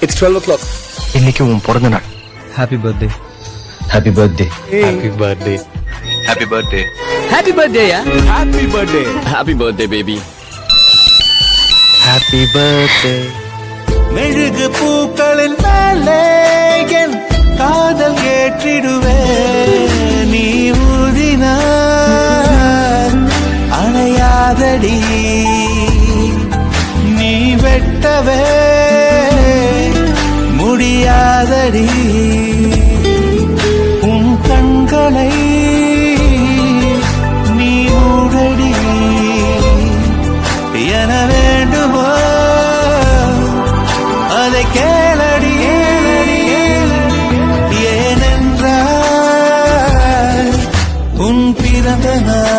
It's 12 o'clock. இன்னைக்கு உன் பிறந்த நாள். Happy birthday. Happy birthday. Happy birthday. Happy birthday. Happy birthday, yeah? Happy birthday. Happy birthday, baby. Happy birthday. மெழுகு பூக்களின் மேலே என் காதல் ஏற்றிடுவே நீ ஊதினார் அணையாதடி நீ வெட்டவே முடியாதடி உன் கண்களை நீ மூடடி என வேண்டுமோ அதை கேளடி ஏனென்றால் உன் பிறந்த நாள்